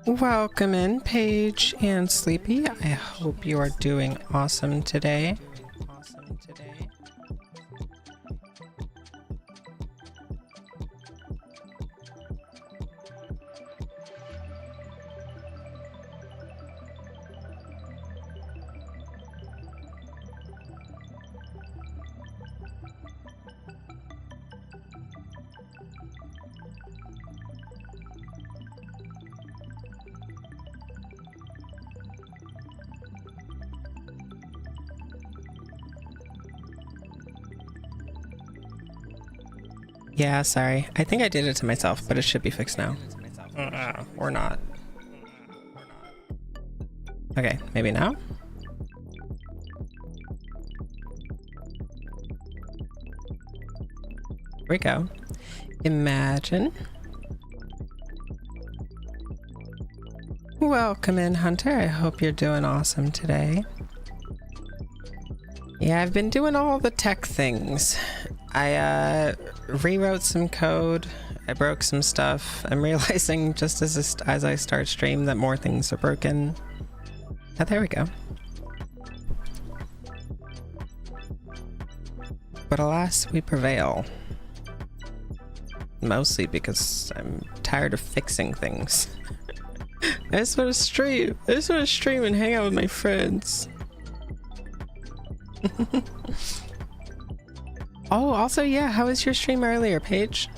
Welcome in, Paige and Sleepy. I hope you are doing awesome today. Yeah, sorry. I think I did it to myself, but it should be fixed now. Or not. Okay, maybe now? Here we go. Imagine. Welcome in, Hunter. I hope you're doing awesome today. Yeah, I've been doing all the tech things. I rewrote some code. I broke some stuff. I'm realizing just as I start stream that more things are broken. Oh, there we go. But alas, we prevail. Mostly because I'm tired of fixing things. I just want to stream. I just want to stream and hang out with my friends. Oh, also, yeah, how was your stream earlier, Paige?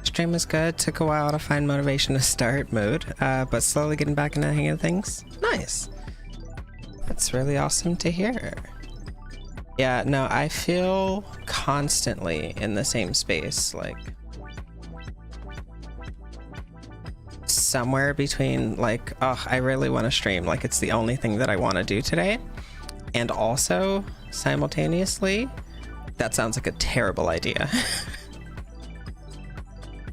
Stream was good. Took a while to find motivation to start mode, but slowly getting back into the hang of things. Nice. That's really awesome to hear. Yeah, no, I feel constantly in the same space, like somewhere between like, oh, I really want to stream, like it's the only thing that I want to do today, and also simultaneously, that sounds like a terrible idea.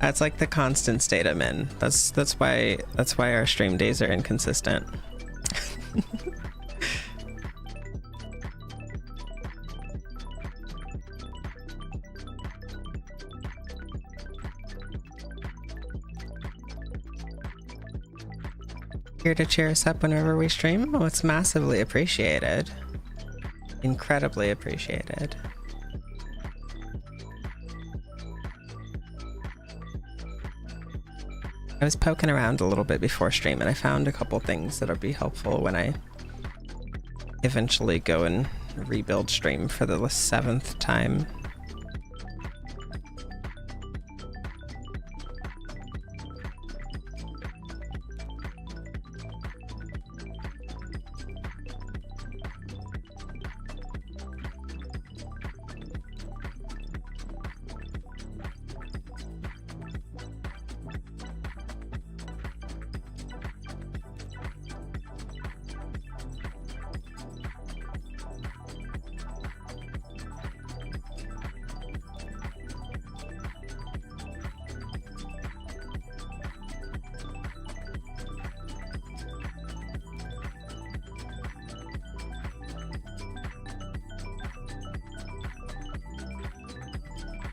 That's like the constant state I'm in. That's why our stream days are inconsistent. Here to cheer us up whenever we stream? Oh, it's massively appreciated. Incredibly appreciated. I was poking around a little bit before stream and I found a couple things that'll be helpful when I eventually go and rebuild stream for the 7th time.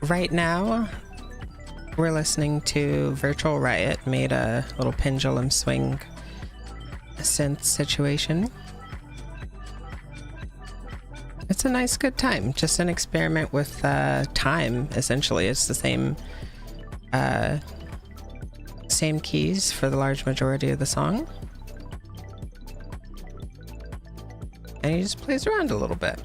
right now, we're listening to Virtual Riot made a little pendulum swing synth situation. It's a nice, good time. Just an experiment with time, essentially. It's the same keys for the large majority of the song. And he just plays around a little bit.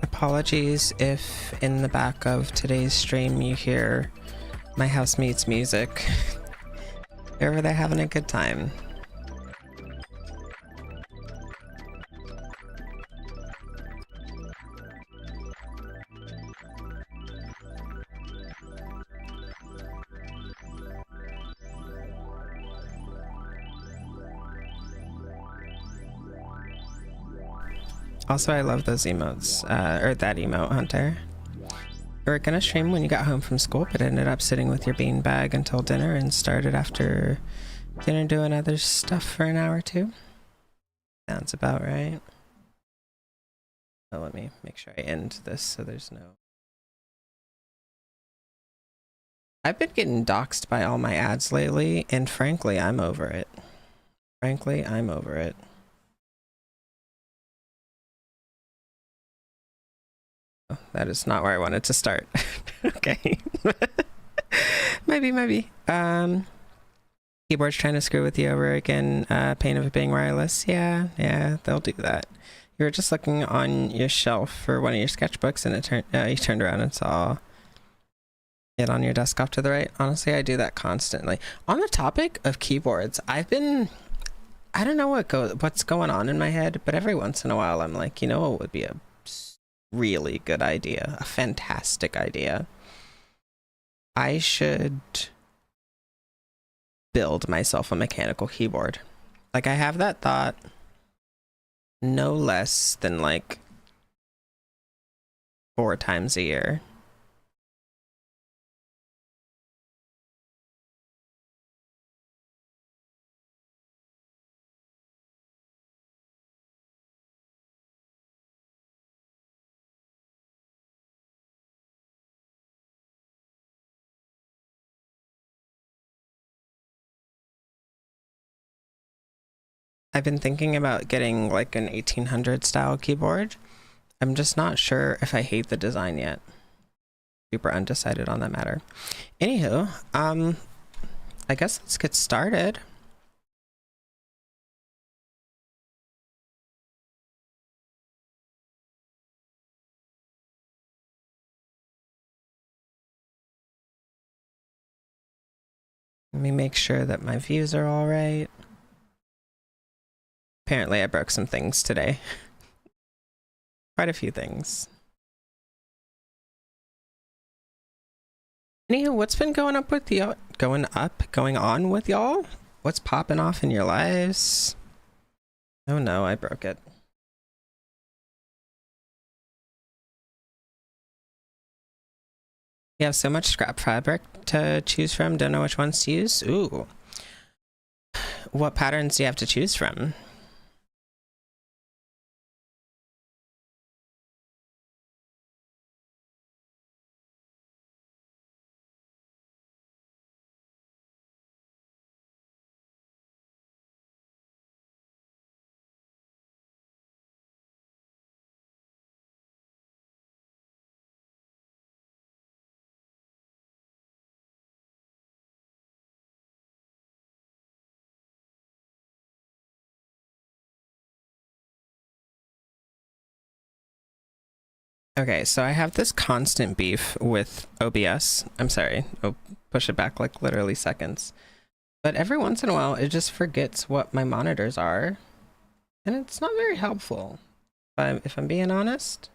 Apologies if in the back of today's stream you hear my housemate's music. They're over there having a good time. Also, I love those emotes, or that emote, Hunter. You were gonna stream when you got home from school, but ended up sitting with your beanbag until dinner and started after dinner doing other stuff for an hour or two. Sounds about right. Oh, let me make sure I end this so there's no... I've been getting doxxed by all my ads lately, and frankly, I'm over it. Frankly, I'm over it. That is not where I wanted to start. Okay. maybe. Keyboard's trying to screw with you over again. Pain of it being wireless. Yeah, they'll do that. You were just looking on your shelf for one of your sketchbooks and you turned around and saw it on your desk off to the right. Honestly, I do that constantly. On the topic of keyboards, I don't know what's going on in my head, but every once in a while I'm like, you know what would be a really good idea, a fantastic idea? I should build myself a mechanical keyboard. Like, I have that thought no less than like 4 times a year. I've been thinking about getting like an 1800 style keyboard. I'm just not sure if I hate the design yet. Super undecided on that matter. Anywho, I guess let's get started. Let me make sure that my views are all right. Apparently I broke some things today. Quite a few things. Anywho, what's been going on with y'all? What's popping off in your lives? Oh no, I broke it. You have so much scrap fabric to choose from, don't know which ones to use? Ooh. What patterns do you have to choose from? Okay, so I have this constant beef with OBS. I'm sorry. Oh, push it back like literally seconds. But every once in a while, it just forgets what my monitors are. And it's not very helpful, if I'm being honest.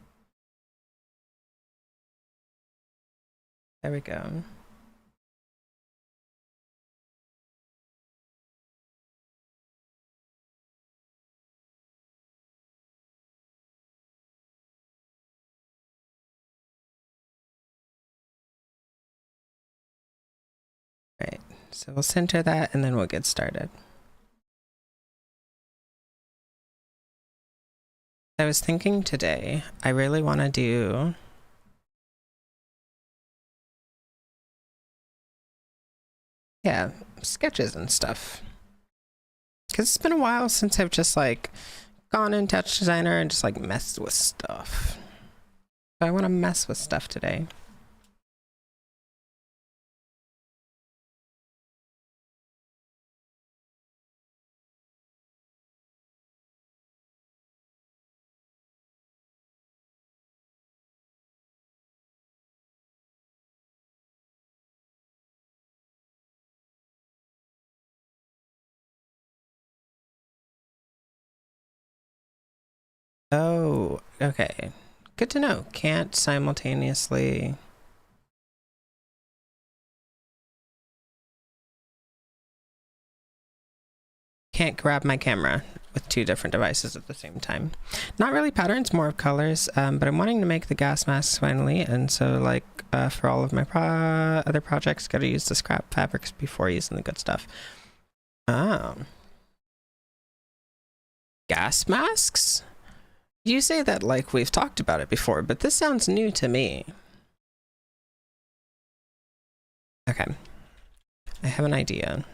There we go. Right, so we'll center that and then we'll get started. I was thinking today, I really want to do sketches and stuff. Because it's been a while since I've just like gone in Touchdesigner and just like messed with stuff. So I want to mess with stuff today. Oh, okay. Good to know. Can't simultaneously... Can't grab my camera with two different devices at the same time. Not really patterns, more of colors, but I'm wanting to make the gas masks finally, and so like for all of my other projects, gotta use the scrap fabrics before using the good stuff. Oh. Gas masks? You say that like we've talked about it before, but this sounds new to me. Okay. I have an idea.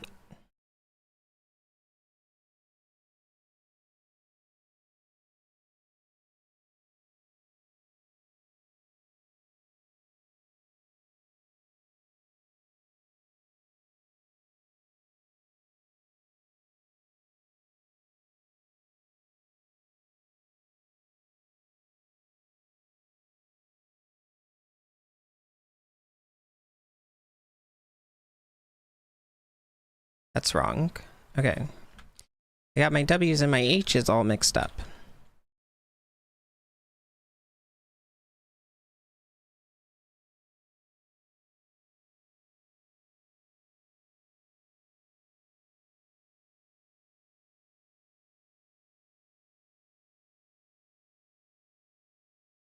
That's wrong. Okay. I got my W's and my H's all mixed up.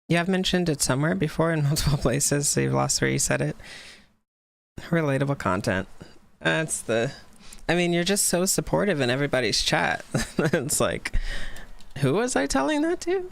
Yeah, I've mentioned it somewhere before in multiple places, so you've lost where you said it. Relatable content. That's the... I mean, you're just so supportive in everybody's chat. It's like, who was I telling that to?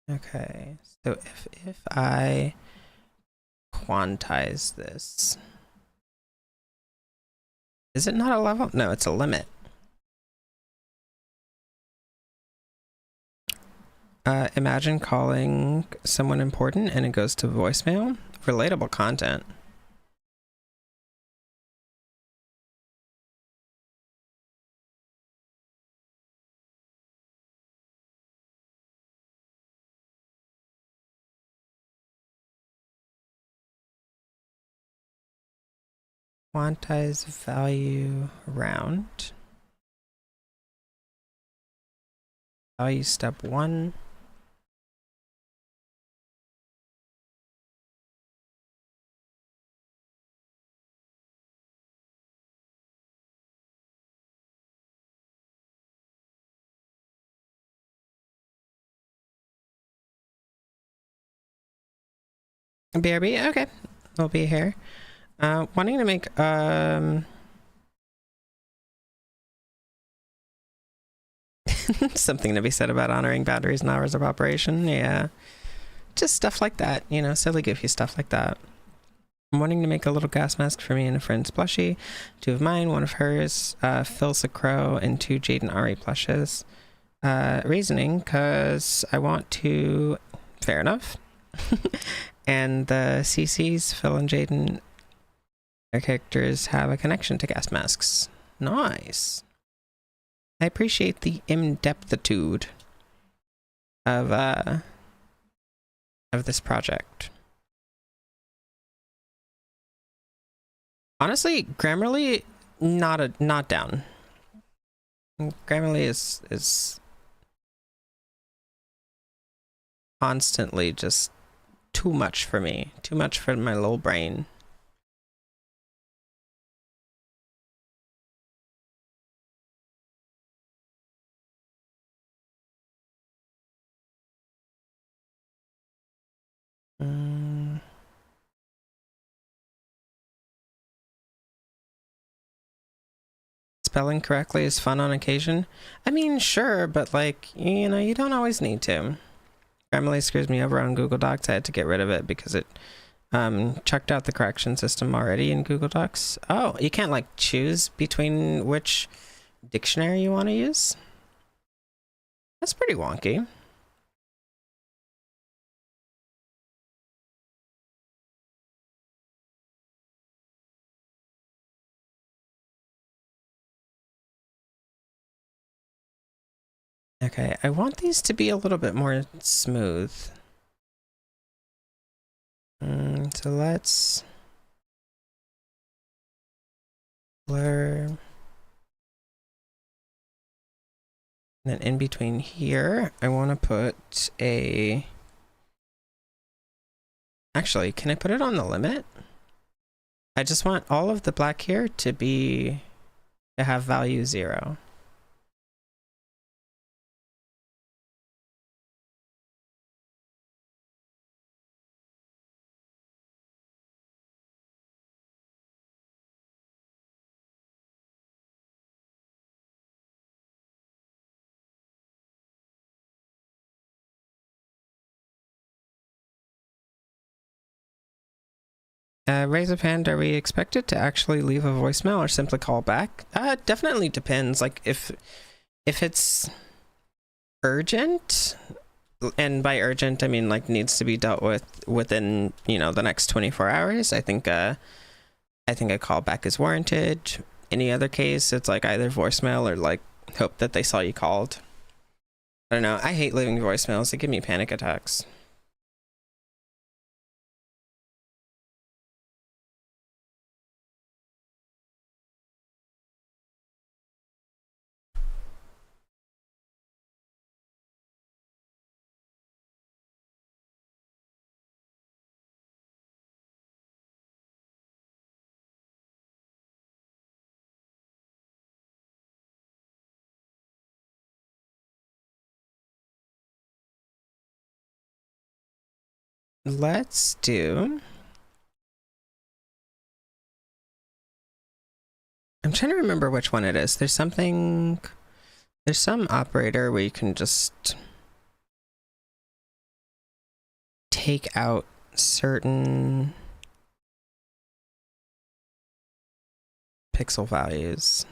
Okay, so if I quantize this, is it not a level? No, it's a limit. Imagine calling someone important and it goes to voicemail. Relatable content. Quantize value round. Value step 1. BRB, okay. We'll be here. Wanting to make, something to be said about honoring boundaries and hours of operation. Yeah. Just stuff like that, you know, silly goofy stuff like that. I'm wanting to make a little gas mask for me and a friend's plushie. 2 of mine, 1 of hers, Phil's a crow, and 2 Jade and Ari plushes. Reasoning, because I want to... Fair enough. And the CCs, Phil and Jaden, their characters have a connection to gas masks. Nice. I appreciate the in-depthitude of this project. Honestly, Grammarly, not down. Grammarly is constantly just too much for me. Too much for my little brain. Spelling correctly is fun on occasion. I mean, sure, but like, you know, you don't always need to. Grammarly screws me over on Google Docs. I had to get rid of it because it chucked out the correction system already in Google Docs. Oh, you can't like choose between which dictionary you want to use? That's pretty wonky. Okay, I want these to be a little bit more smooth. So let's blur. And then in between here, I want to put a... Actually, can I put it on the limit? I just want all of the black here to have value 0. Raise of hand, are we expected to actually leave a voicemail or simply call back? Definitely depends. Like, if it's urgent, and by urgent, I mean, like, needs to be dealt with within, you know, the next 24 hours, I think a call back is warranted. Any other case, it's like either voicemail or, like, hope that they saw you called. I don't know. I hate leaving voicemails. They give me panic attacks. Let's do... I'm trying to remember which one it is. There's some operator where you can just take out certain pixel values.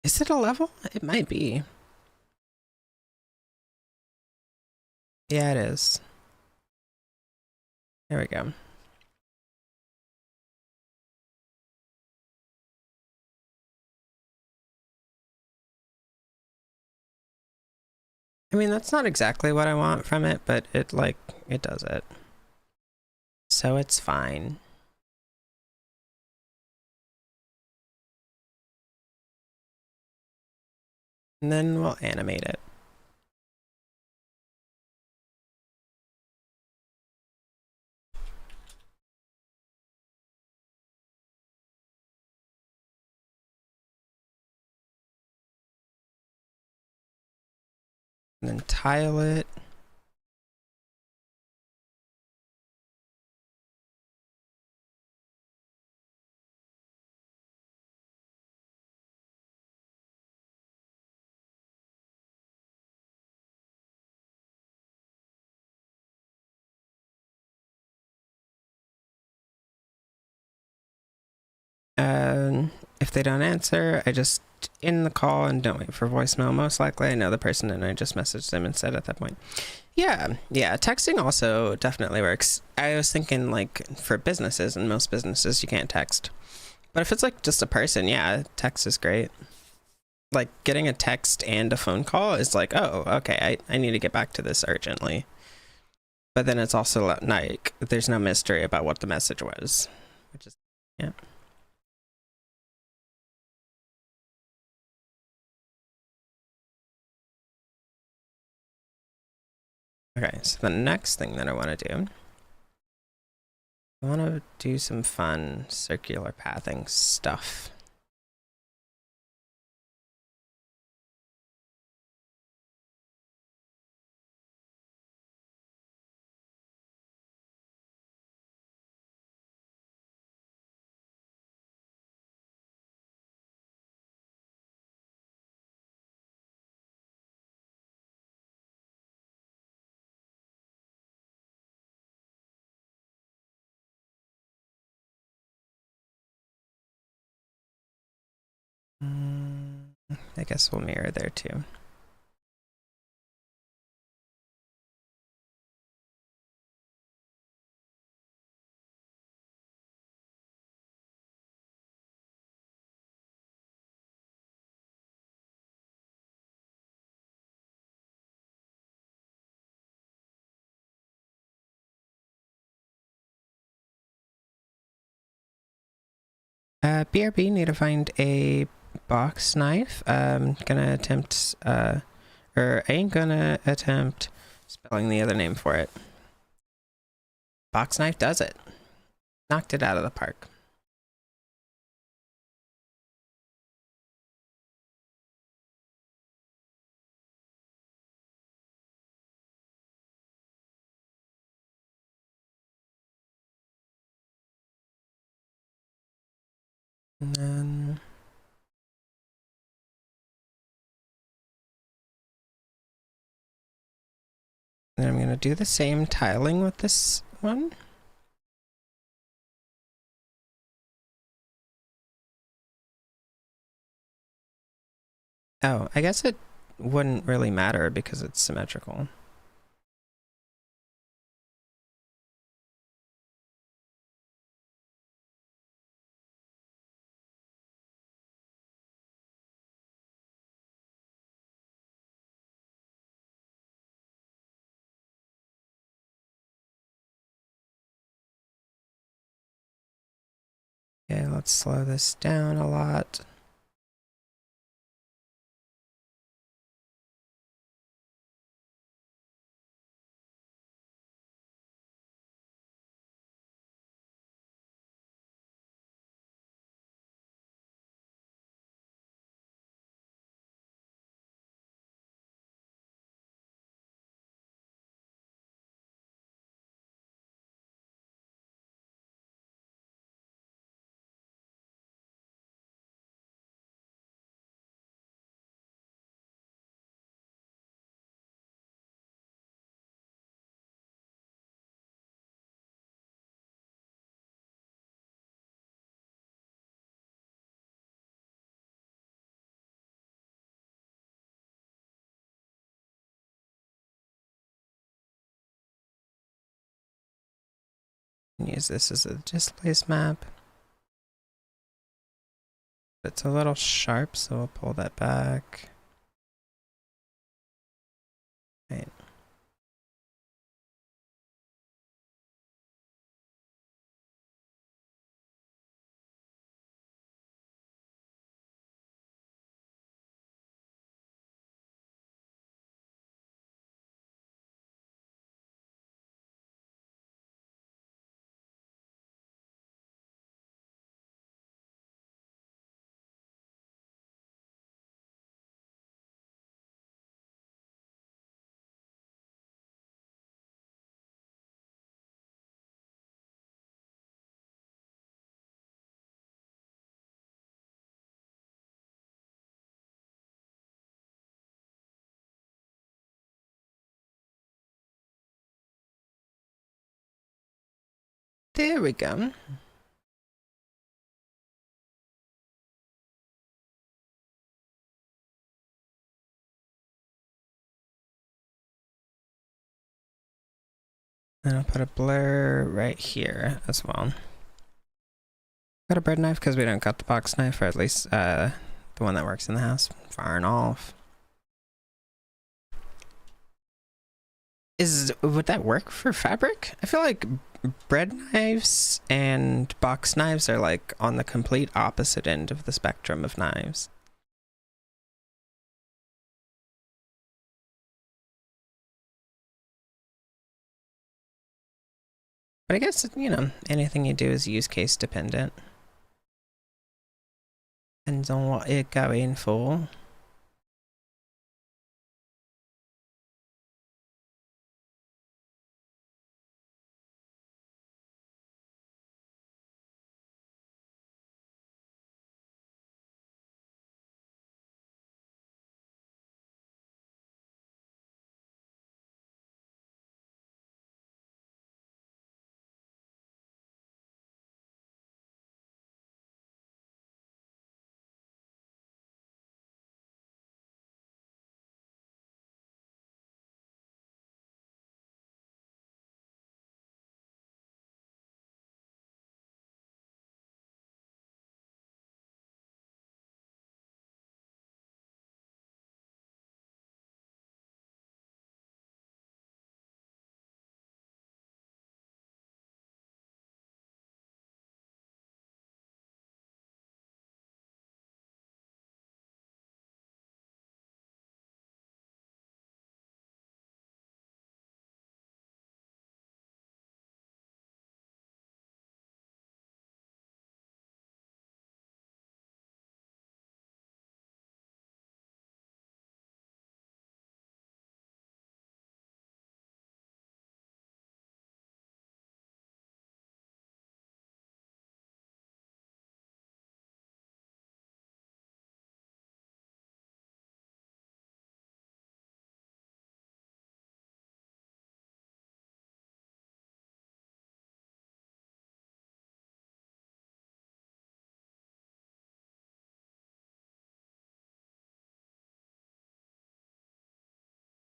Is it a level? It might be. Yeah, it is. There we go. I mean, that's not exactly what I want from it, but it does it. So it's fine. And then we'll animate it. And then tile it. If they don't answer, I just end the call and don't wait for voicemail. Most likely I know the person and I just message them instead at that point. Yeah, texting also definitely works. I was thinking like for businesses, and most businesses you can't text. But if it's like just a person, yeah, text is great. Like getting a text and a phone call is like, oh, okay, I need to get back to this urgently. But then it's also like there's no mystery about what the message was, which is, yeah. Okay, so the next thing that I want to do, I want to do some fun circular pathing stuff. I guess we'll mirror there too. BRB need to find a box knife. Gonna attempt, or ain't gonna attempt spelling the other name for it. Box knife does it. Knocked it out of the park. And then I'm gonna do the same tiling with this one. Oh, I guess it wouldn't really matter because it's symmetrical. Okay, let's slow this down a lot. Use this as a displace map. It's a little sharp, so we'll pull that back. Right. There we go. And I'll put a blur right here as well. Got a bread knife because we don't got the box knife, or at least the one that works in the house. Firing off. Would that work for fabric? I feel like bread knives and box knives are like on the complete opposite end of the spectrum of knives. But I guess, you know, anything you do is use case dependent. Depends on what you're going for.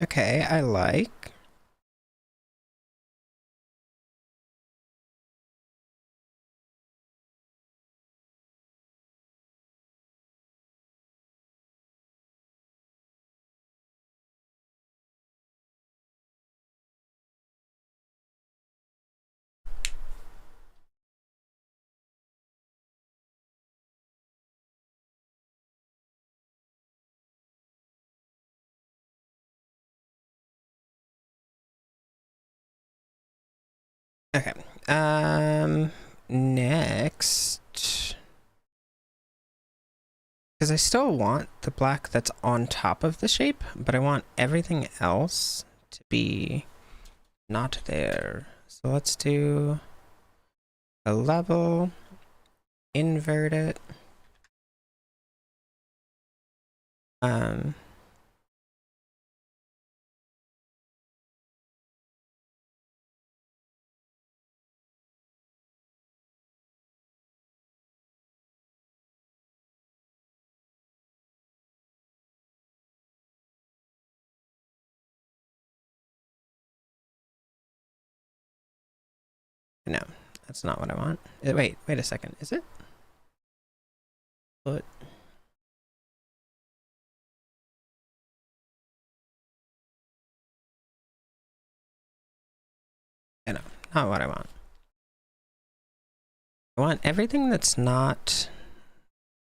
Okay, I like. Okay. Next, because I still want the black that's on top of the shape, but I want everything else to be not there. So let's do a level, invert it. No, that's not what I want. Wait a second. Is it? What? No, not what I want. I want everything that's not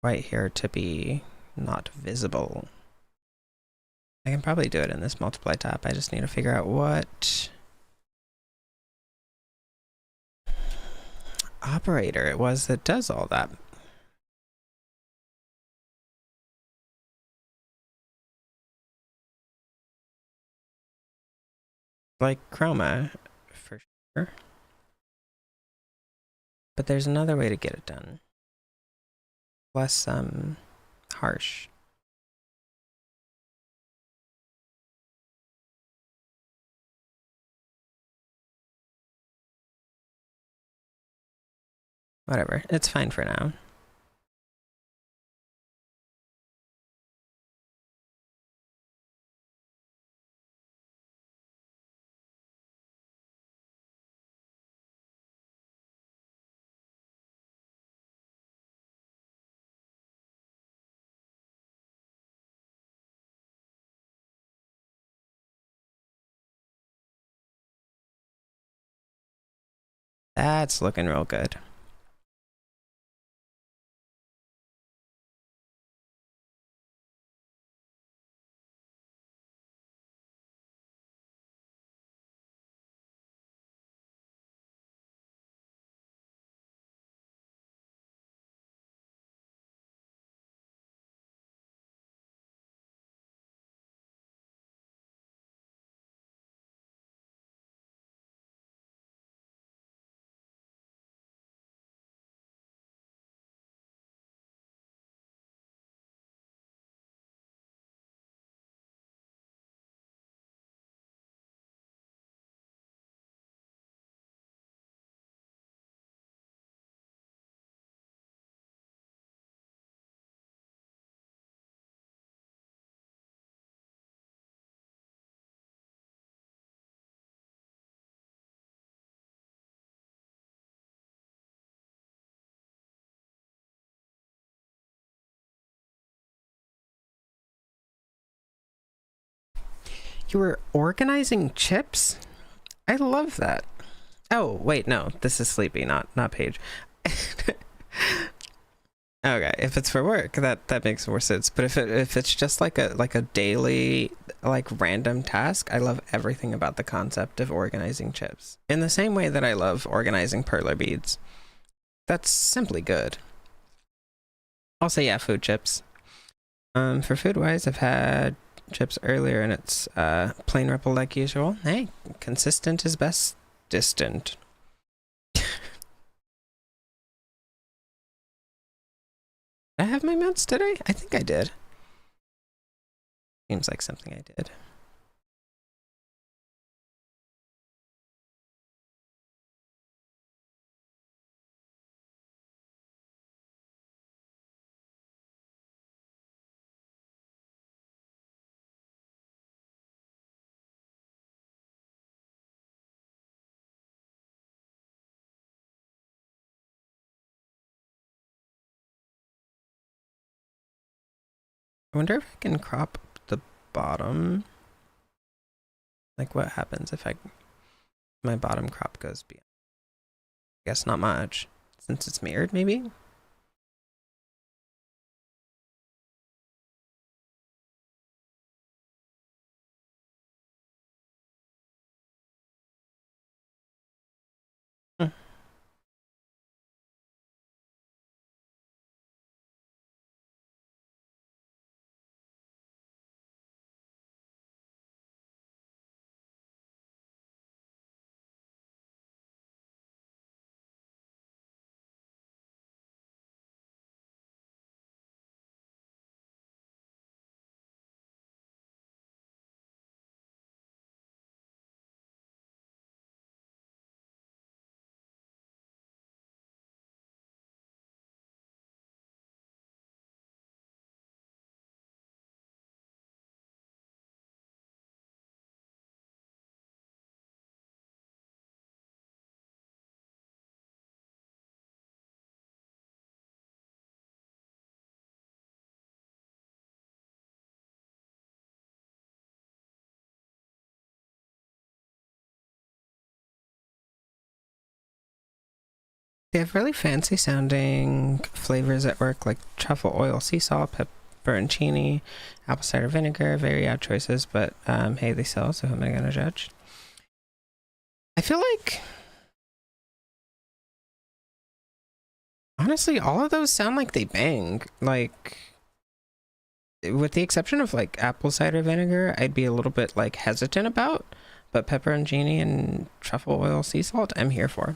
right here to be not visible. I can probably do it in this multiply tab. I just need to figure out what operator it was that does all that. Like chroma, for sure. But there's another way to get it done. Less, harsh. Whatever, it's fine for now. That's looking real good. You were organizing chips? I love that. Oh, wait, no. This is Sleepy, not Paige. Okay, if it's for work, that makes more sense. But if it's just like a daily, like, random task, I love everything about the concept of organizing chips. In the same way that I love organizing perler beads. That's simply good. Also, yeah, food chips. For food-wise, I've had chips earlier, and it's plain ripple like usual. Hey, consistent is best distant. Did I have my meds today? I think I did. Seems like something I did. I wonder if I can crop the bottom. Like, what happens if my bottom crop goes beyond? I guess not much, since it's mirrored, maybe? Hmm. They have really fancy sounding flavors at work, like truffle oil, sea salt, pepperoncini, apple cider vinegar. Very odd choices, but hey, they sell, so who am I gonna judge? I feel like, honestly, all of those sound like they bang. Like, with the exception of like apple cider vinegar, I'd be a little bit like hesitant about, but pepperoncini and truffle oil, sea salt, I'm here for.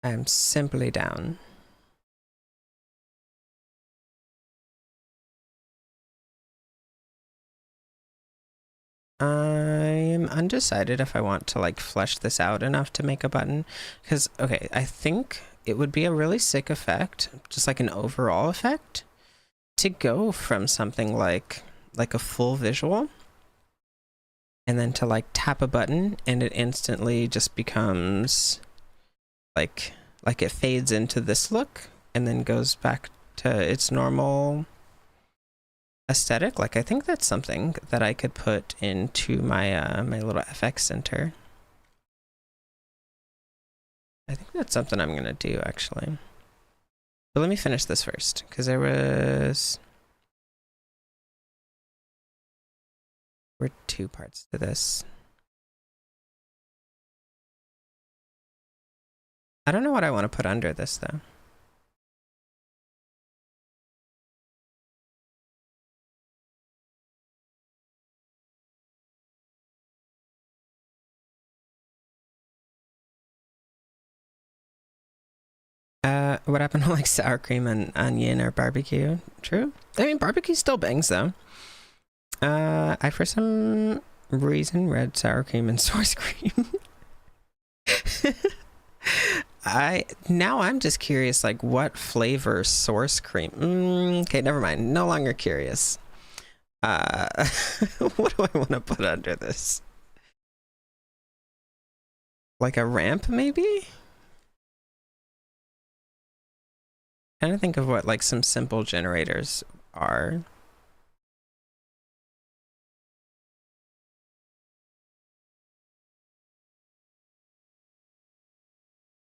I'm simply down. I am undecided if I want to like flesh this out enough to make a button, because okay, I think it would be a really sick effect, just like an overall effect, to go from something like a full visual and then to like tap a button and it instantly just becomes like it fades into this look and then goes back to its normal aesthetic. Like, I think that's something that I could put into my my little FX center. I think that's something I'm gonna do actually. But let me finish this first, because there were two parts to this. I don't know what I want to put under this though. What happened to like sour cream and onion or barbecue? True. I mean, barbecue still bangs though. I for some reason read sour cream and source cream. I'm just curious, like what flavor source cream? Okay, never mind. No longer curious. What do I want to put under this? Like a ramp, maybe? Trying to think of what like some simple generators are.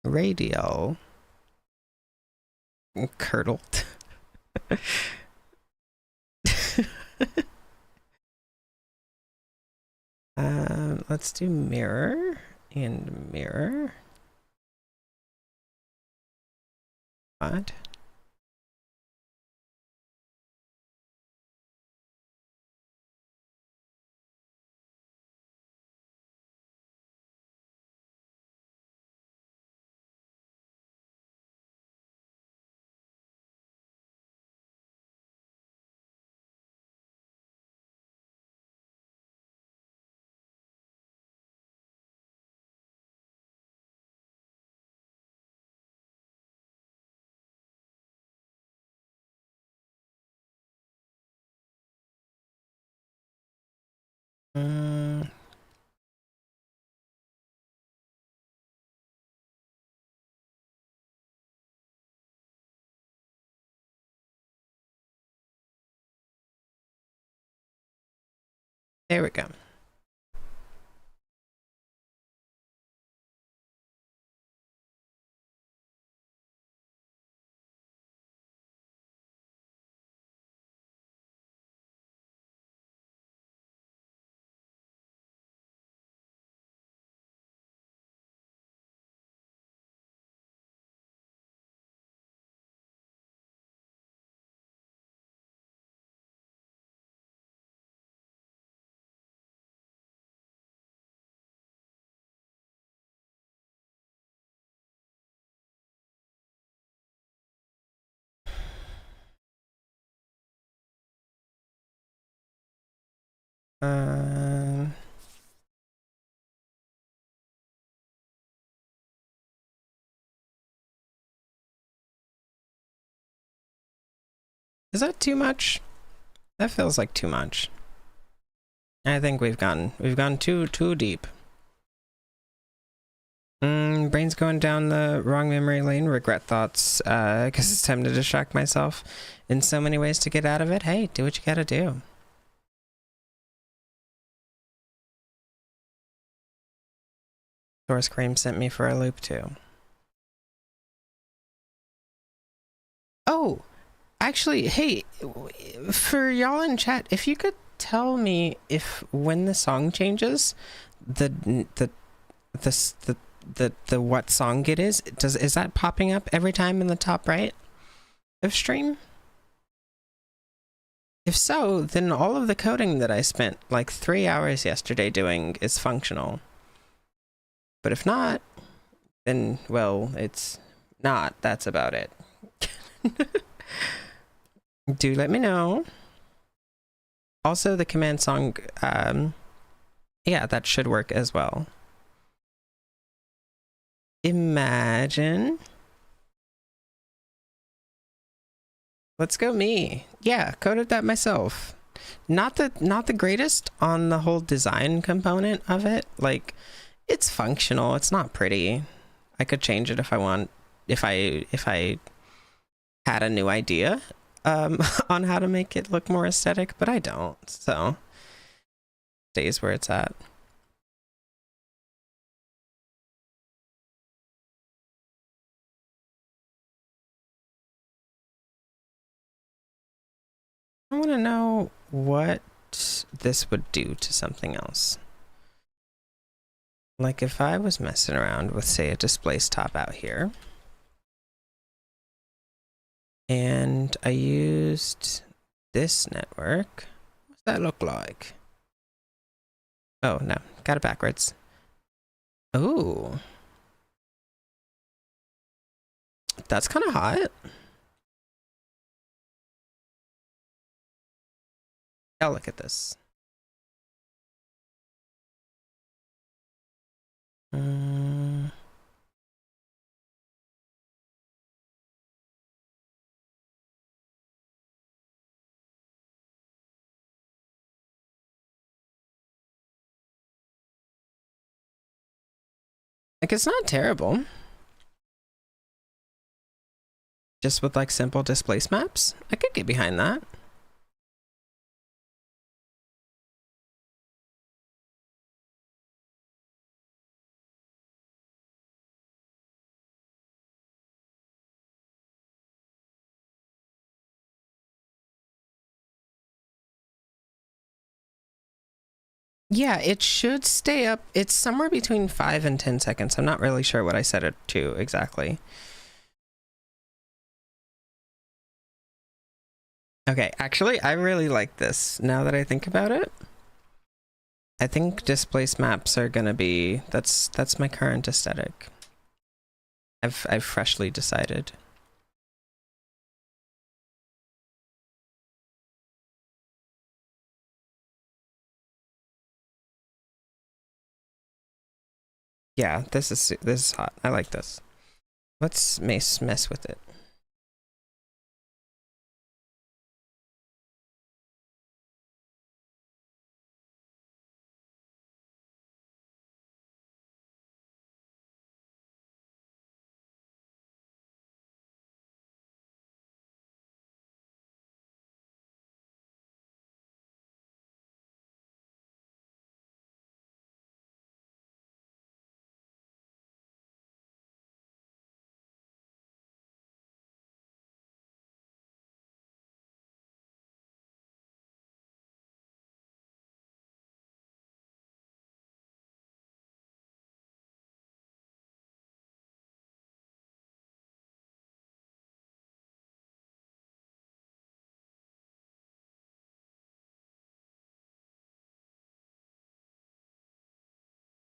Radial. Curdled. Let's do mirror and mirror. What? There we go. Is that too much? That feels like too much. I think we've gone too deep. Brain's going down the wrong memory lane, regret thoughts, because it's time to distract myself in so many ways to get out of it. Hey, do what you gotta do. Source Cream sent me for a loop too. Oh, actually, hey, for y'all in chat, if you could tell me if when the song changes, the what song it is that popping up every time in the top right of stream? If so, then all of the coding that I spent like 3 hours yesterday doing is functional. But if not, then, well, it's not. That's about it. Do let me know. Also, the command song, yeah, that should work as well. Imagine. Let's go me. Yeah, coded that myself. Not the greatest on the whole design component of it. Like, it's functional. It's not pretty. I could change it if I want. If I had a new idea on how to make it look more aesthetic, but I don't. So stays where it's at. I want to know what this would do to something else. Like if I was messing around with, say, a displaced top out here, and I used this network, what's that look like? Oh, no, got it backwards. Oh, that's kind of hot. Oh, look at this. Like, it's not terrible. Just with like simple displace maps, I could get behind that. Yeah, it should stay up. It's somewhere between 5 and 10 seconds. I'm not really sure what I set it to exactly. Okay, actually, I really like this now that I think about it. I think displace maps are gonna be, that's my current aesthetic. I've freshly decided. Yeah, this is hot. I like this. Let's mess with it.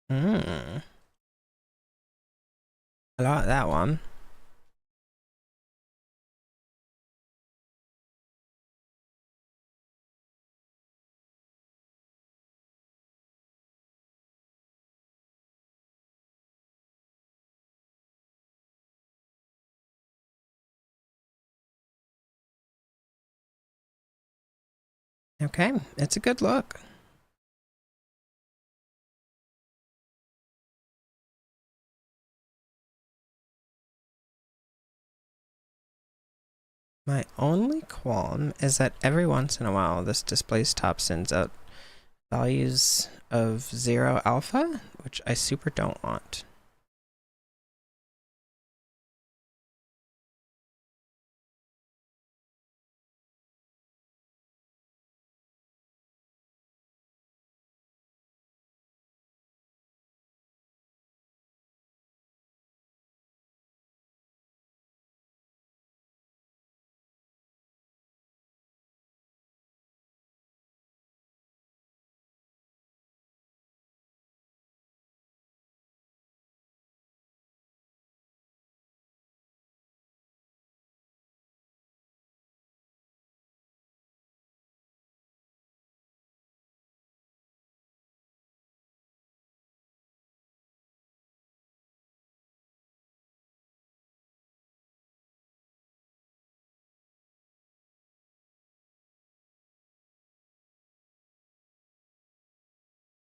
I like that one. Okay, it's a good look. My only qualm is that every once in a while this displace top sends out values of 0 alpha, which I super don't want.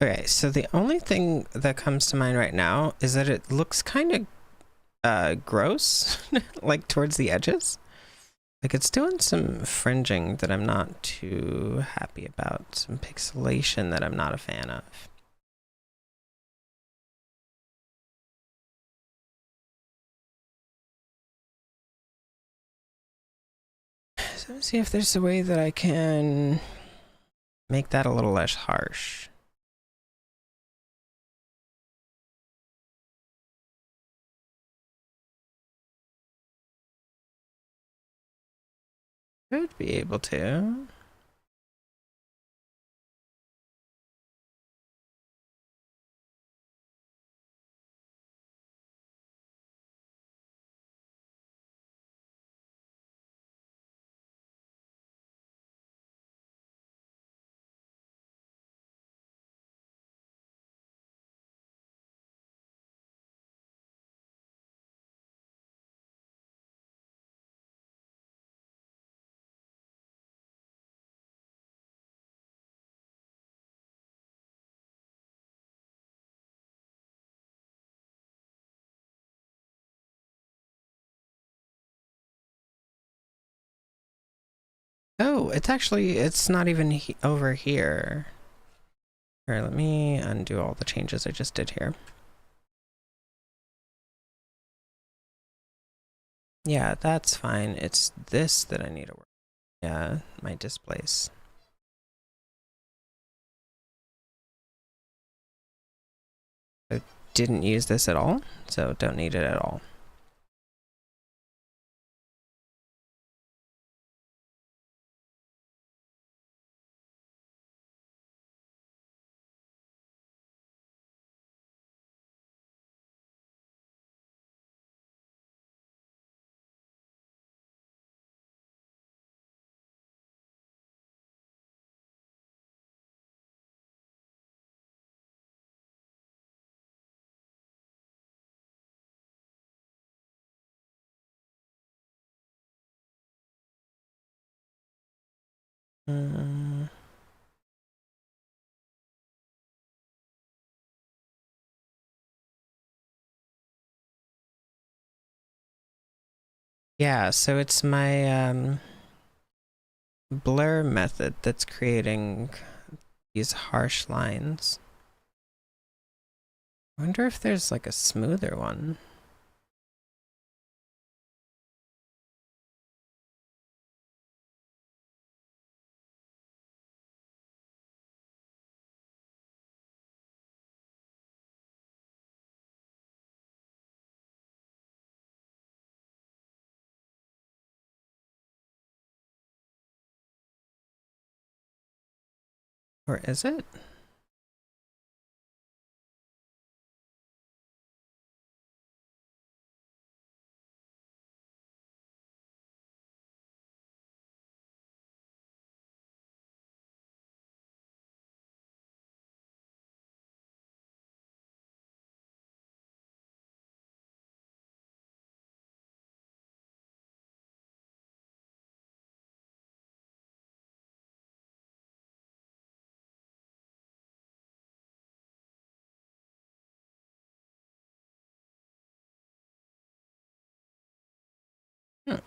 Okay, so the only thing that comes to mind right now is that it looks kind of gross, like towards the edges. Like it's doing some fringing that I'm not too happy about, some pixelation that I'm not a fan of. So let's see if there's a way that I can make that a little less harsh. Could be able to. Oh, it's not even over here. Here, let me undo all the changes I just did here. Yeah, that's fine. It's this that I need to work. Yeah, my displace. I didn't use this at all, so don't need it at all. Yeah, so it's my blur method that's creating these harsh lines. I wonder if there's like a smoother one. Or is it? Hmm.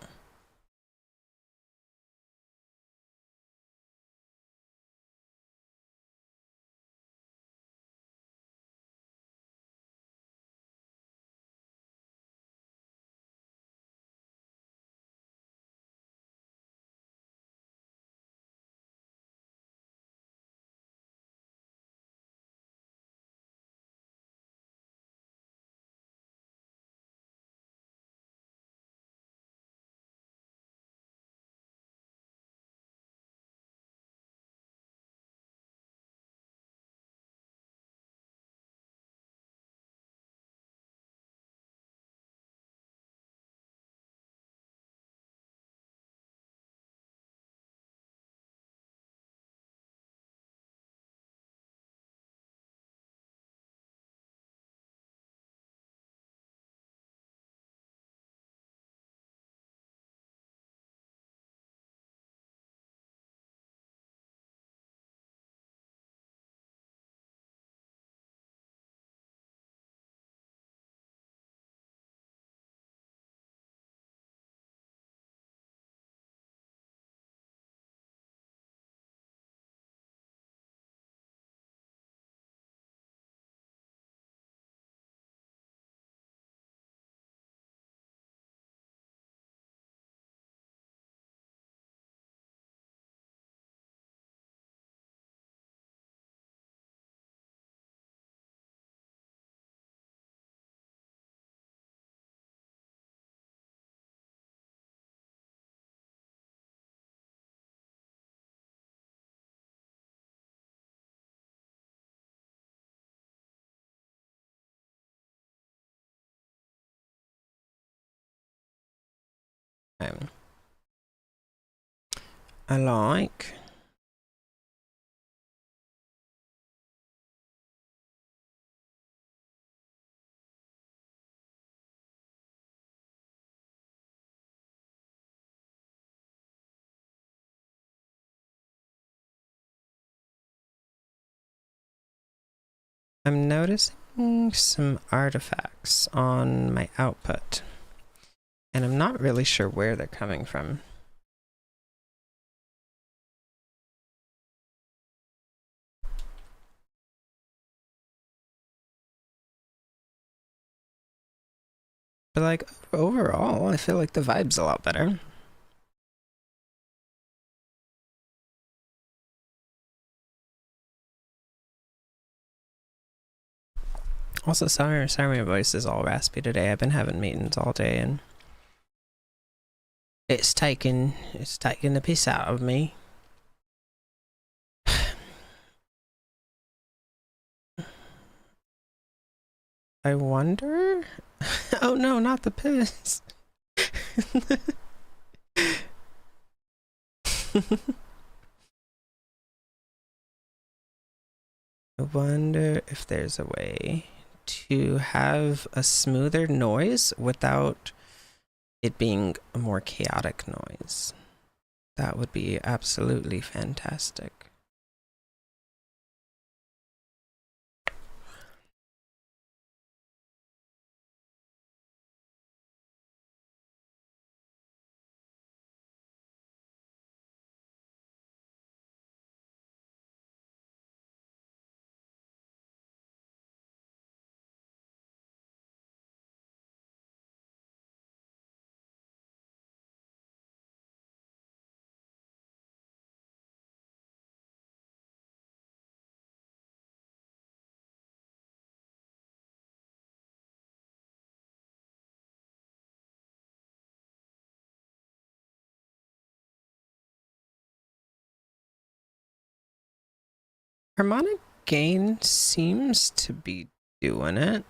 Um, I like. I'm noticing some artifacts on my output, and I'm not really sure where they're coming from. But like overall, I feel like the vibe's a lot better. Also, sorry my voice is all raspy today. I've been having meetings all day and it's taking the piss out of me. I wonder. Oh no, not the piss. I wonder if there's a way to have a smoother noise without it being a more chaotic noise. That would be absolutely fantastic. Harmonic gain seems to be doing it.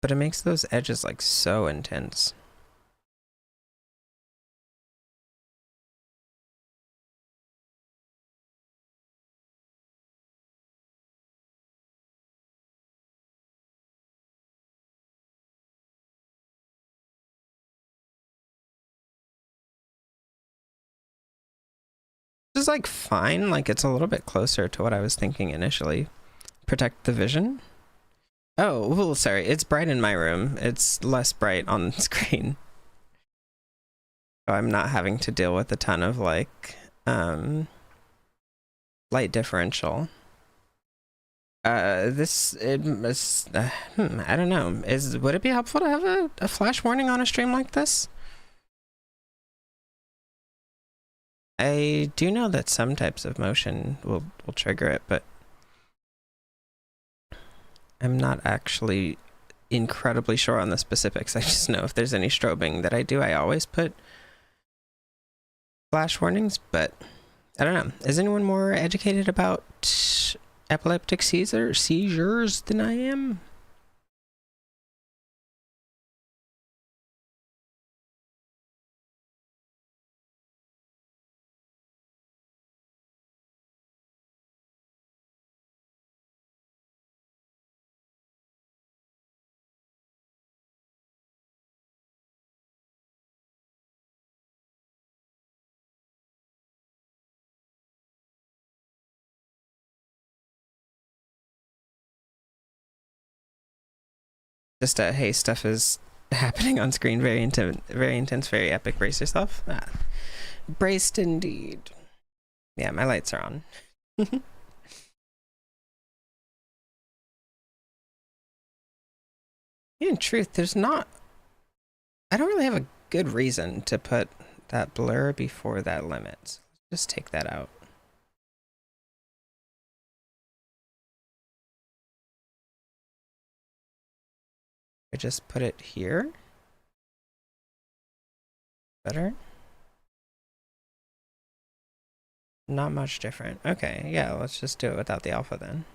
But it makes those edges like so intense. This is like fine, like it's a little bit closer to what I was thinking initially. Protect the vision? Oh, well, sorry, it's bright in my room. It's less bright on the screen. So I'm not having to deal with a ton of like light differential. I don't know. Would it be helpful to have a flash warning on a stream like this? I do know that some types of motion will trigger it, but I'm not actually incredibly sure on the specifics. I just know if there's any strobing that I do, I always put flash warnings, but I don't know. Is anyone more educated about epileptic seizures than I am? Just hey, stuff is happening on screen. Very intense, very epic. Brace yourself. Braced indeed. Yeah, my lights are on. In truth, there's not. I don't really have a good reason to put that blur before that limit. Just take that out. I just put it here. Better. Not much different. Okay, yeah, let's just do it without the alpha then.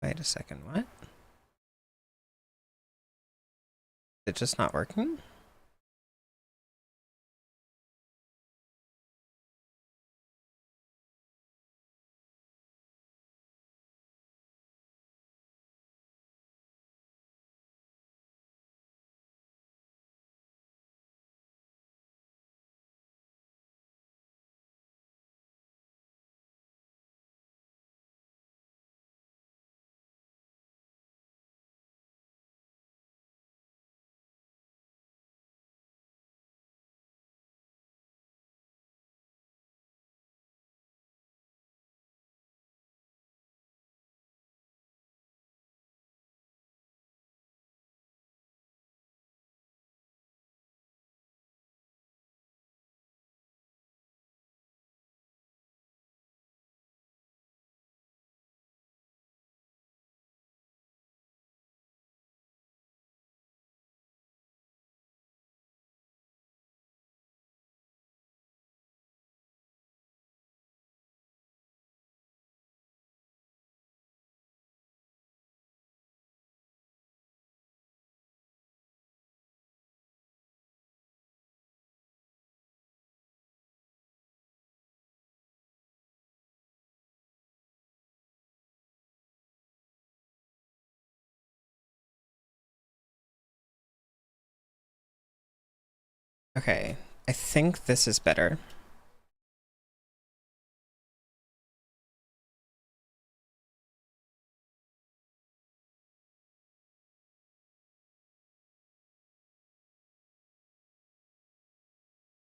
Wait a second, what? Is it just not working? Okay, I think this is better.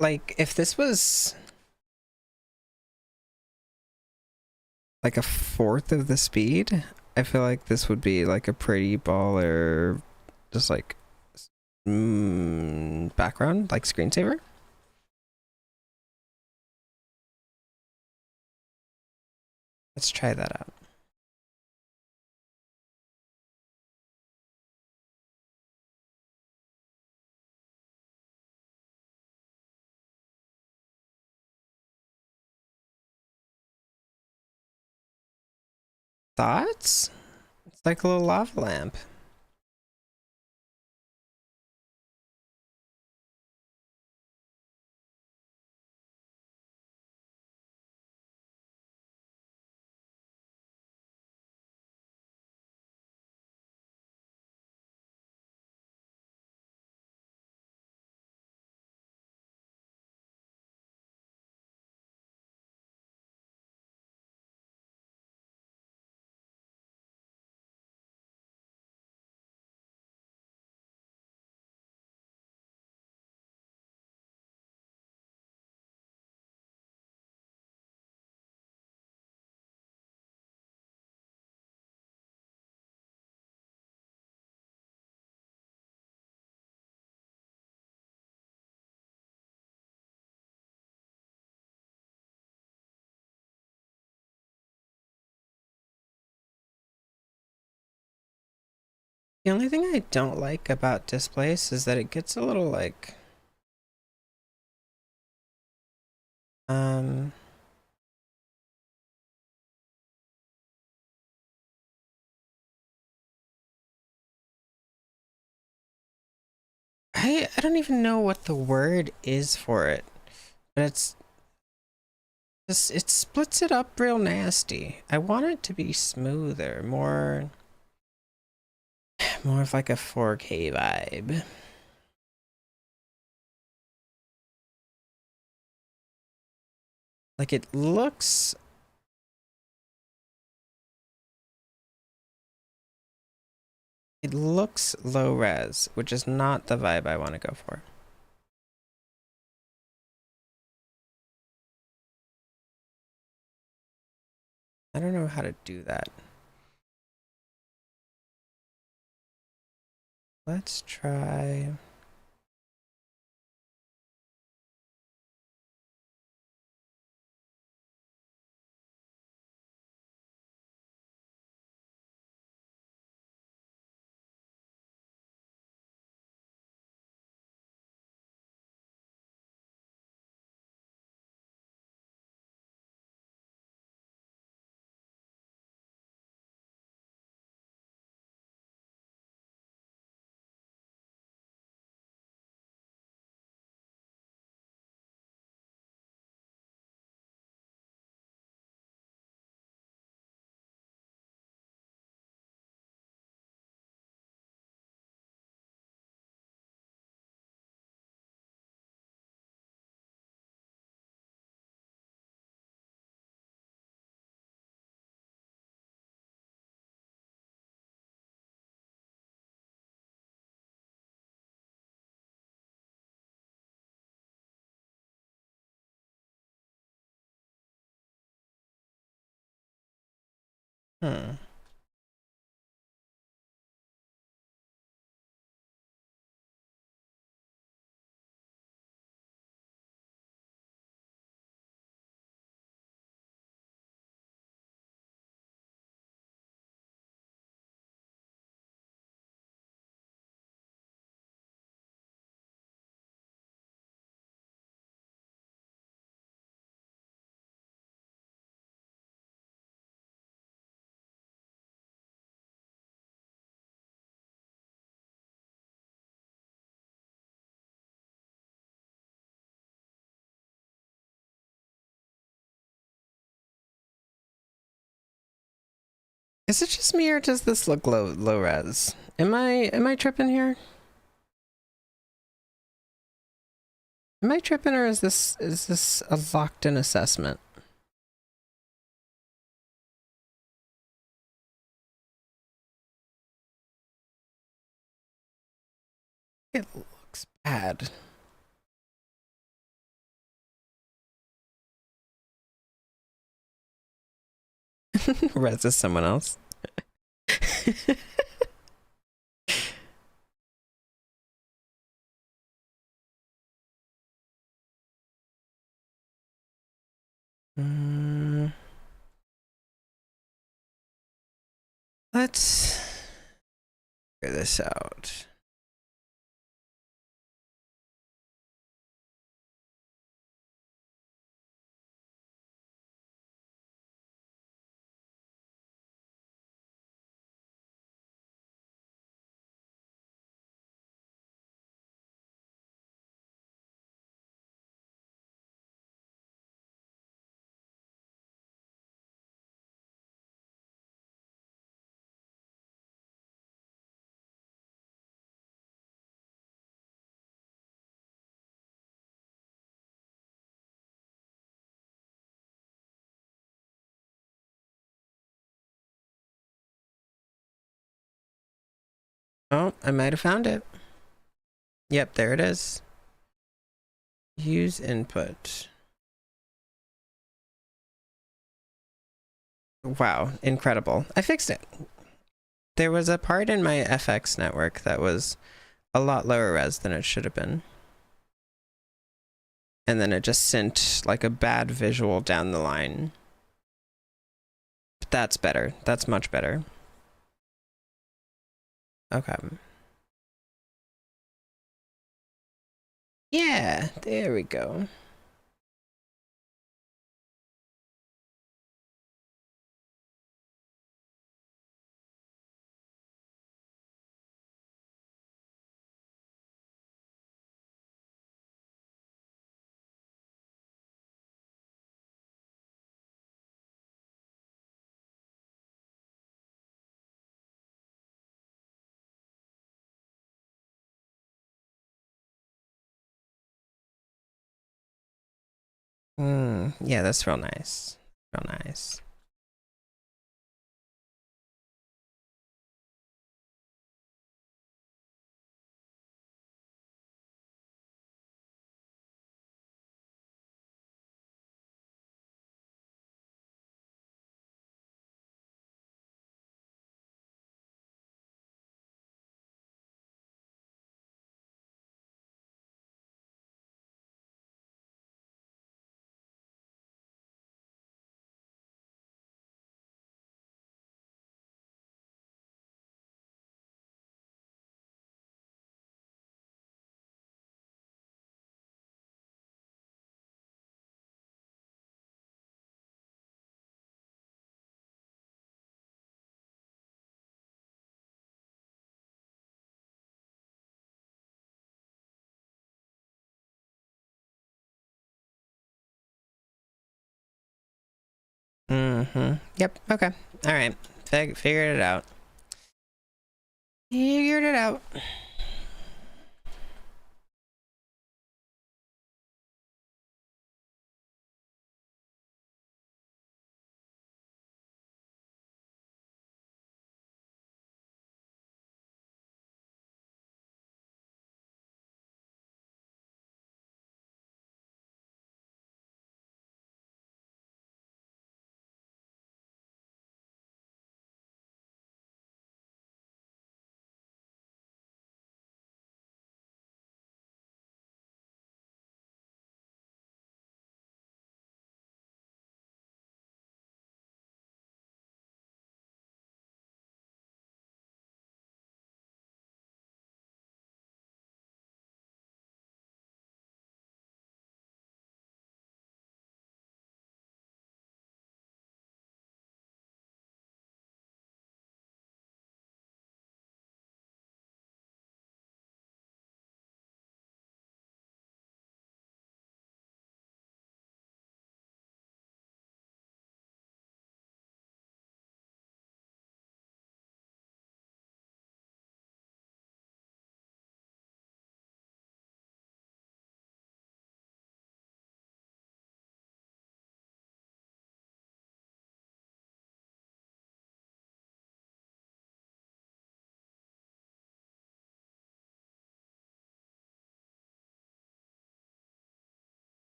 Like, if this was like a fourth of the speed, I feel like this would be like a pretty baller, just like background, like screensaver. Let's try that out. Thoughts? It's like a little lava lamp. The only thing I don't like about Displace is that it gets a little like um I don't even know what the word is for it, but it's just, it splits it up real nasty. I want it to be smoother, more of like a 4K vibe. Like it looks low res, which is not the vibe I want to go for. I don't know how to do that. Let's try. Hmm. Is it just me or does this look low res? Am I tripping here? Am I tripping or is this a locked in assessment? It looks bad. Res is someone else. Mm, let's figure this out. Oh, I might have found it. Yep, there it is. Use input. Wow, incredible. I fixed it. There was a part in my FX network that was a lot lower res than it should have been. And then it just sent like a bad visual down the line. But that's better. That's much better. Okay. Yeah, there we go. Yeah, that's real nice. Real nice. Yep, okay. Alright. Figured it out. Figured it out.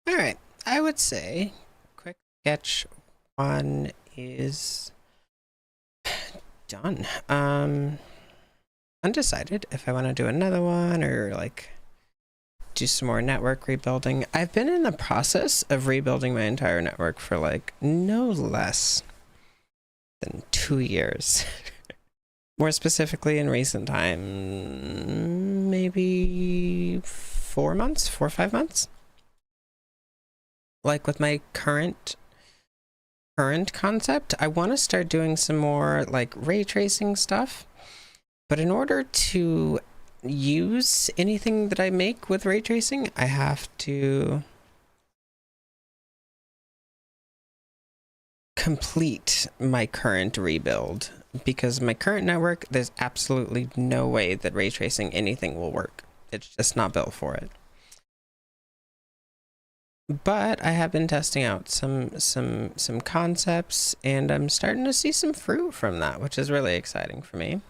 All right, I would say quick sketch one is done. Undecided if I want to do another one or like do some more network rebuilding. I've been in the process of rebuilding my entire network for like no less than 2 years. More specifically in recent time, maybe 4 months, 4 or 5 months. Like with my current concept, I want to start doing some more like ray tracing stuff. But in order to use anything that I make with ray tracing, I have to complete my current rebuild, because my current network, there's absolutely no way that ray tracing anything will work. It's just not built for it. But I have been testing out some concepts, and I'm starting to see some fruit from that, which is really exciting for me.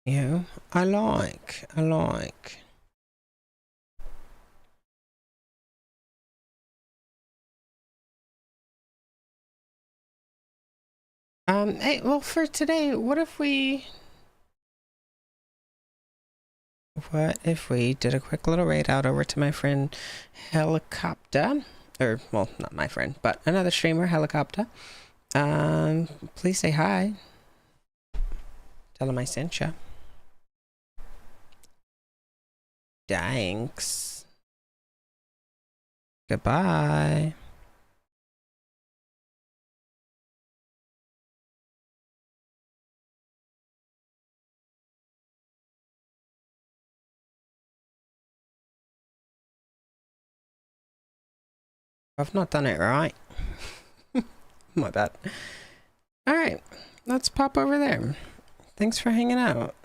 Yeah, I like. Hey, well, for today, what if we did a quick little raid out over to my friend Helicopter? Or, well, not my friend, but another streamer, Helicopter. Please say hi. Tell him I sent you. Thanks. Goodbye. I've not done it right. My bad. All right, let's pop over there. Thanks for hanging out.